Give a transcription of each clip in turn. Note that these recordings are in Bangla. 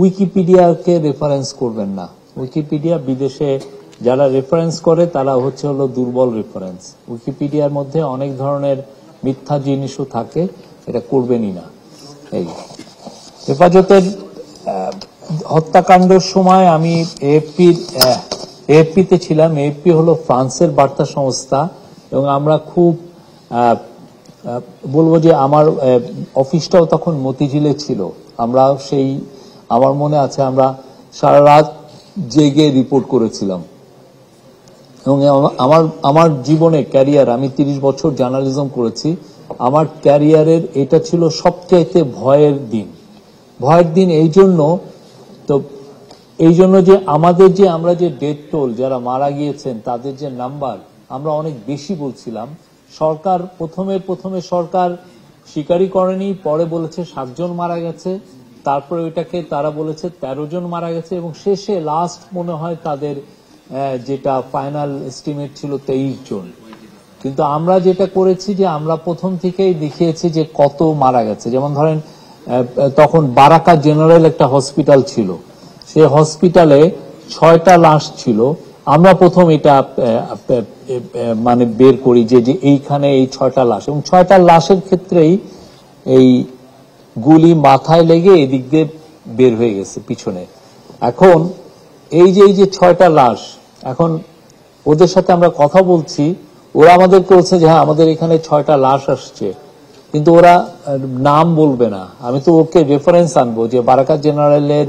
উইকিপিডিয়াকে রেফারেন্স করবেন না। উইকিপিডিয়া বিদেশে যারা রেফারেন্স করে তারা হলো দুর্বল রেফারেন্স। উইকিপিডিয়ার মধ্যে অনেক ধরনের মিথ্যা জিনিসও থাকে, এটা করবেনই না। এই হেফাজতের হত্যাকাণ্ডের সময় আমি এএফপিতে ছিলাম। এএফপি হলো ফ্রান্সের বার্তা সংস্থা এবং আমরা খুব বলবো যে আমার অফিসটাও তখন মতিঝিলে ছিল। আমরা আমার মনে আছে আমরা সারা রাত জেগে রিপোর্ট করেছিলাম এবং আমার জীবনে ক্যারিয়ার, আমি 30 বছর জার্নালিজম করেছি, আমার ক্যারিয়ারের এটা ছিল সবচাইতে ভয়ের দিন। এই জন্য যে আমরা যে ডেথ টোল, যারা মারা গিয়েছেন তাদের যে নাম্বার আমরা অনেক বেশি বলছিলাম। সরকার প্রথমে সরকার স্বীকারই করেনি, পরে বলেছে 7 জন মারা গেছে, তারপরে ওইটাকে তারা বলেছে 13 জন মারা গেছে এবং শেষে লাস্ট মনে হয় তাদের যেটা ফাইনাল এস্টিমেট ছিল 23 জন। কিন্তু আমরা যেটা করেছি যে আমরা প্রথম থেকেই দেখিয়েছি যে কত মারা গেছে। যেমন ধরেন তখন বারাকা জেনারেল একটা হসপিটাল ছিল, সেই হসপিটালে 6টা লাশ ছিল। আমরা প্রথম এটা মানে বের করি যে এইখানে এই 6টা লাশ, এবং 6টা লাশের ক্ষেত্রেই এই গুলি মাথায় লেগে এদিক দিয়ে বের হয়ে গেছে পিছনে। এখন এই যে 6টা লাশ, এখন ওদের সাথে আমরা কথা বলছি, ওরা আমাদেরকে বলছে যে হ্যাঁ আমাদের এখানে 6টা লাশ আসছে, কিন্তু ওরা নাম বলবে না। আমি তো ওকে রেফারেন্স আনবো যে বারাকা জেনারেলের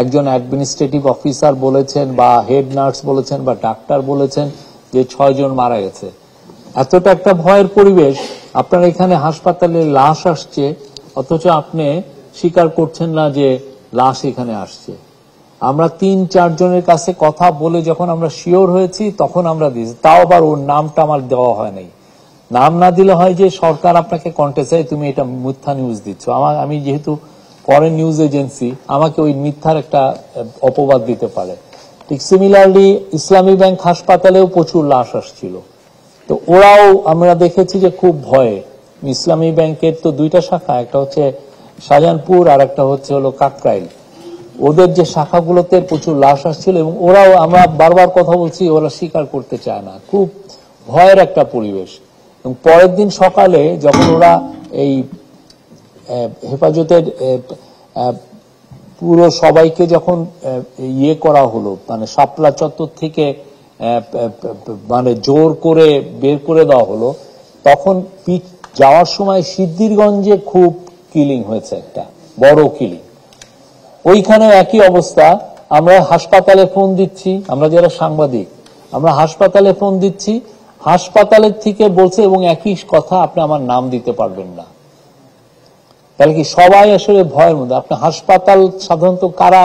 একজন অ্যাডমিনিস্ট্রেটিভ অফিসার বলেছেন বা হেড নার্স বলেছেন বা ডাক্তার বলেছেন যে 6 জন মারা গেছে। এতটা একটা ভয়ের পরিবেশ, আপনার এখানে হাসপাতালে লাশ আসছে অথচ আপনি স্বীকার করছেন না যে লাশ এখানে আসছে। আমরা 3-4 জনের কাছে কথা বলে যখন আমরা শিওর হয়েছি তখন আমরা দিয়েছি, তাও আবার ওর নামটা আমার দেওয়া হয় নাই। নাম না দিলে হয় যে সরকার আপনাকে কন্টেস্ট, তুমি এটা মিথ্যা নিউজ দিচ্ছ। আমি যেহেতু ফরেন নিউজ এজেন্সি, আমাকে ওই মিথ্যার একটা অপবাদ দিতে পারে। ঠিক সিমিলারলি ইসলামী ব্যাংক হাসপাতালেও প্রচুর লাশ আসছিল, তো ওরাও আমরা দেখেছি যে খুব ভয়ে। ইসলামী ব্যাংকের তো 2টা শাখা, একটা হচ্ছে শাহজাহানপুর আর একটা হলো কাকরাইল। ওদের যে শাখাগুলোতে প্রচুর লাশ আসছিল এবং ওরাও, আমরা বারবার কথা বলছি, ওরা স্বীকার করতে চায় না। খুব ভয়ের একটা পরিবেশ। এবং পরের দিন সকালে যখন ওরা এই হেফাজতের পুরো সবাইকে যখন করা হলো, মানে শাপলা চত্বর থেকে মানে জোর করে বের করে দেওয়া হলো, তখন যাওয়ার সময় সিদ্ধিরগঞ্জে খুব কিলিং হয়েছে, একটা বড় কিলিং। ওইখানে একই অবস্থা। আমরা হাসপাতালে ফোন দিচ্ছি, আমরা যারা সাংবাদিক, আমরা হাসপাতালে ফোন দিচ্ছি, হাসপাতালের থেকে বলছে এবং একই কথা, আপনি আমার নাম দিতে পারবেন না। তাহলে কি সবাই আসলে ভয়ের মধ্যে? আপনি হাসপাতাল সাধারণত কারা,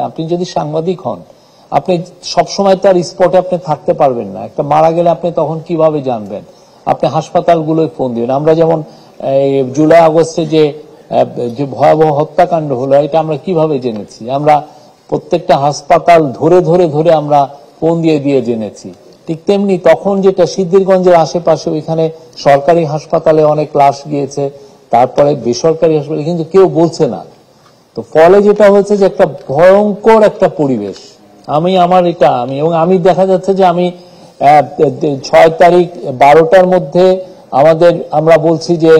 আপনি যদি সাংবাদিক হন, আপনি সবসময় তার স্পটে আপনি থাকতে পারবেন না। একটা মারা গেলে আপনি তখন কিভাবে জানবেন? আপনি হাসপাতালগুলোয় ফোন দিবেন। আমরা যেমন জুলাই আগস্টে যে ভয়াবহ হত্যাকাণ্ড হলো, এটা আমরা কিভাবে জেনেছি? আমরা প্রত্যেকটা হাসপাতাল ধরে ধরে ধরে আমরা ফোন দিয়ে দিয়ে জেনেছি। ঠিক তেমনি তখন যেটা সিদ্ধিরগঞ্জের আশেপাশে, ওইখানে সরকারি হাসপাতালে অনেক লাশ গিয়েছে, তারপরে বেসরকারি হাসপাতালে, কিন্তু কেউ বলছে না। তো ফলে যেটা হয়েছে যে একটা ভয়ঙ্কর একটা পরিবেশ। আমি দেখা যাচ্ছে যে আমি 6 তারিখ 12টার মধ্যে আমরা বলছি যে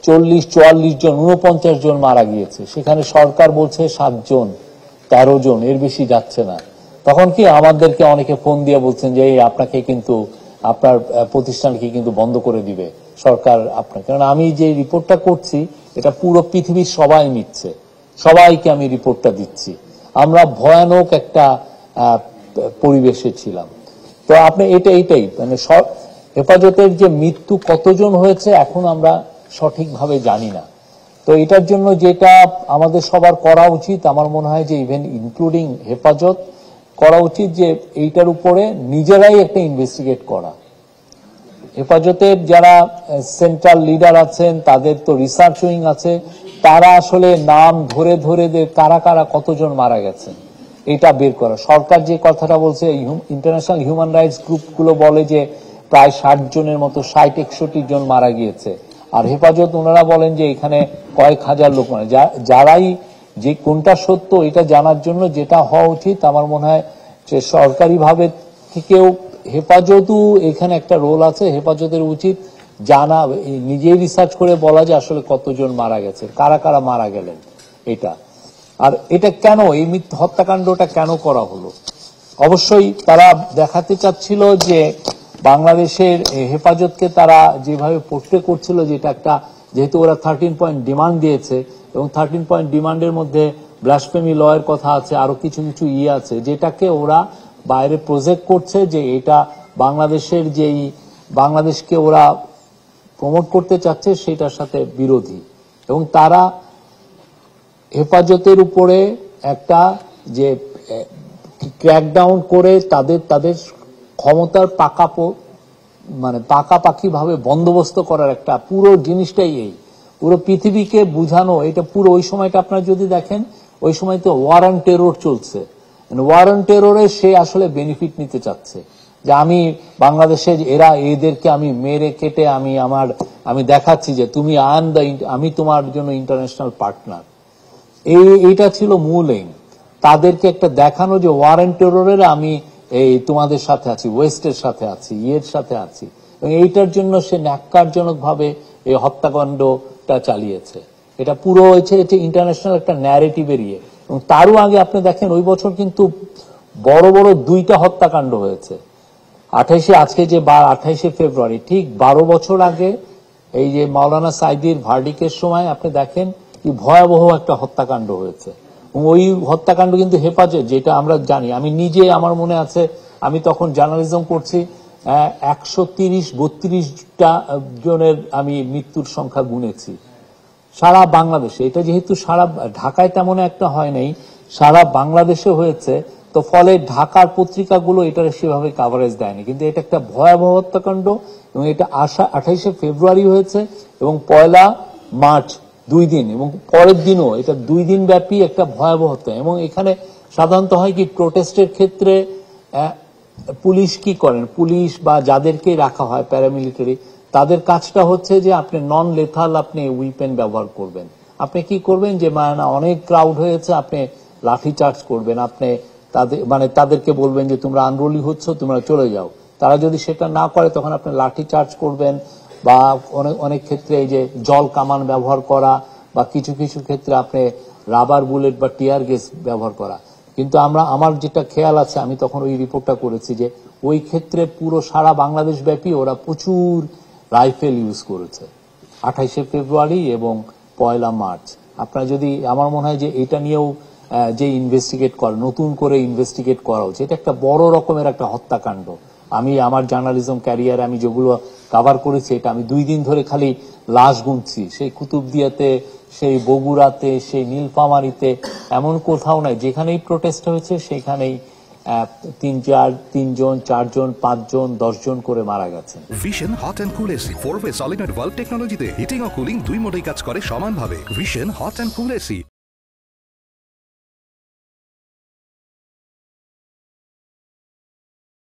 40-44 জন, 49 জন মারা গিয়েছে। সেখানে সরকার বলছে 7 জন, 13 জন, এর বেশি যাচ্ছে না। তখন কি আমাদেরকে অনেকে ফোন দিয়ে বলছেন যে আপনাকে কিন্তু, আপনার প্রতিষ্ঠানকে কিন্তু বন্ধ করে দিবে সরকার আপনার। কারণ আমি যে রিপোর্টটা করছি এটা পুরো পৃথিবীর সবাই নিচ্ছে, সবাইকে আমি রিপোর্টটা দিচ্ছি। আমরা ভয়ানক একটা পরিবেশে ছিলাম। তো আপনি এইটাই মানে হেফাজতের যে মৃত্যু কতজন হয়েছে এখন আমরা সঠিকভাবে জানি না। তো এটার জন্য যেটা আমাদের সবার করা উচিত, আমার মনে হয় যে ইভেন ইনক্লুডিং হেফাজত করা উচিত যে এইটার উপরে নিজেরাই একটা ইনভেস্টিগেট করা। হেফাজতের যারা সেন্ট্রাল লিডার আছেন, তাদের তো রিসার্চ উইং আছে, তারা আসলে নাম ধরে ধরে কারা কারা কতজন মারা গেছেন এটা বের করা। সরকার যে কথাটা বলছে, ইন্টারন্যাশনাল হিউম্যান রাইটস গ্রুপগুলো বলে যে প্রায় 60 জনের মতো, 60-61 জন মারা গিয়েছে। আর হেফাজত ওনারা বলেন যে এখানে কয়েক হাজার লোক মারা, যারাই যে কোনটা সত্য এটা জানার জন্য যেটা হওয়া উচিত আমার মনে হয় যে সরকারিভাবে থেকেও হেফাজতও এখানে একটা রোল আছে। হেফাজতের উচিত জানা, নিজেই রিসার্চ করে বলা যে আসলে কতজন মারা গেছে, কারা কারা মারা গেলেন এটা। আর এটা কেন, এই হত্যাকাণ্ডটা কেন করা হলো? অবশ্যই তারা দেখাতে চাচ্ছিল যে বাংলাদেশের হেফাজতকে তারা যেভাবে পোর্ট্রে করছিল, যেটা একটা, যেহেতু ওরা 13 পয়েন্ট ডিমান্ড দিয়েছে এবং 13 পয়েন্ট ডিমান্ডের মধ্যে ব্লাসফেমি লয়ের কথা আছে, আরো কিছু কিছু আছে, যেটাকে ওরা বাইরে প্রজেক্ট করছে যে এটা বাংলাদেশের যেই বাংলাদেশকে ওরা প্রমোট করতে চাচ্ছে সেটার সাথে বিরোধী। এবং তারা হেফাজতের উপরে একটা যে ক্র্যাকডাউন করে তাদের ক্ষমতার পাকাপাকি ভাবে বন্দোবস্ত করার একটা পুরো জিনিসটাই এই পুরো পৃথিবীকে বুঝানো। এটা পুরো ওই সময়টা আপনারা যদি দেখেন, ওই সময় তো ওয়ার অন টেরর চলছে। ওয়ার অন টেররে সে আসলে বেনিফিট নিতে চাচ্ছে যে আমি বাংলাদেশের এদেরকে আমি মেরে কেটে আমি দেখাচ্ছি যে তুমি আমি তোমার জন্য ইন্টারন্যাশনাল পার্টনার। এইটা ছিল মূল এইম, তাদেরকে একটা দেখানো যে ওয়ার অন টেররের আমি এই তোমাদের সাথে আছি, ওয়েস্টের সাথে আছি, সাথে আছি। এবং এইটার জন্য সে ন্যাক্কারজনক ভাবে এই হত্যাকাণ্ডটা চালিয়েছে। এটা পুরো হয়েছে ইন্টারন্যাশনাল একটা ন্যারেটিভের ইয়ে। এবং তারও আগে আপনি দেখেন ওই বছর কিন্তু বড় বড় 2টা হত্যাকাণ্ড হয়েছে। আজকে যে 28শে ফেব্রুয়ারি, ঠিক 12 বছর আগে এই যে মাওলানা সাইদির ভার্ডিকের সময় আপনি দেখেন কি ভয়াবহ একটা হত্যাকাণ্ড হয়েছে। ওই হত্যাকাণ্ড কিন্তু হেফাজত, যেটা আমরা জানি, আমি নিজে আমার মনে আছে আমি তখন জার্নালিজম করছি, 130-32টা জনের আমি মৃত্যুর সংখ্যা গুনেছি সারা বাংলাদেশে। এটা যেহেতু সারা ঢাকায় তেমন একটা হয় নাই, সারা বাংলাদেশে হয়েছে, তো ফলে ঢাকার পত্রিকাগুলো এটার সেভাবে কাভারেজ দেয়নি। কিন্তু এটা একটা ভয়াবহ হত্যাকাণ্ড এবং এটা 28শে ফেব্রুয়ারি হয়েছে এবং 1 মার্চ 2 দিন, এবং পরের দিনও এটা 2 দিন ব্যাপী একটা ভয়াবহ হত্যা। এবং এখানে সাধারণত হয় কি, প্রোটেস্টের ক্ষেত্রে পুলিশ কি করেন, পুলিশ বা যাদেরকে রাখা হয় প্যারামিলিটারি, তাদের কাজটা হচ্ছে যে আপনি নন লেথাল আপনি উইপেন ব্যবহার করবেন। আপনি কি করবেন যে অনেক ক্রাউড হয়েছে, আপনি লাঠি চার্জ করবেন, আপনি তাদেরকে বলবেন যে তোমরা আনরোলি হচ্ছ, তোমরা চলে যাও। তারা যদি সেটা না করে তখন আপনি লাঠি চার্জ করবেন, বা অনেক ক্ষেত্রে এই যে জল কামান ব্যবহার করা, বা কিছু কিছু ক্ষেত্রে আপনি রাবার বুলেট বা টিয়ার গ্যাস ব্যবহার করা। কিন্তু আমার যেটা খেয়াল আছে, আমি তখন ওই রিপোর্টটা করেছি যে ওই ক্ষেত্রে পুরো সারা বাংলাদেশ ব্যাপী ওরা প্রচুর রাইফেল ইউজ করেছে 28শে ফেব্রুয়ারি এবং 1 মার্চ। আপনারা যদি, আমার মনে হয় যে এটা নিয়েও যে ইনভেস্টিগেট নতুন করে ইনভেস্টিগেট করা উচিত। এটা একটা বড় রকমের একটা হত্যাকাণ্ড। আমি আমার জার্নালিজম ক্যারিয়ারে আমি যেগুলো কভার করেছি, এটা আমি 2 দিন ধরে খালি লাশ গুনছি, সেই কুতুবদিয়াতে, সেই বগুড়াতে, সেই নীলফামারীতে, এমন কোথাও নাই যেখানেই প্রোটেস্ট হয়েছে সেখানেই 3 জন, 4 জন, 5 জন, 10 জন করে মারা গেছে। Vision hot and cool AC 4-ওয়ে সলিনয়েড ভালভ টেকনোলজিতে হিটিং ও কুলিং 2 মোডেই কাজ করে সমানভাবে। Vision hot and cool AC.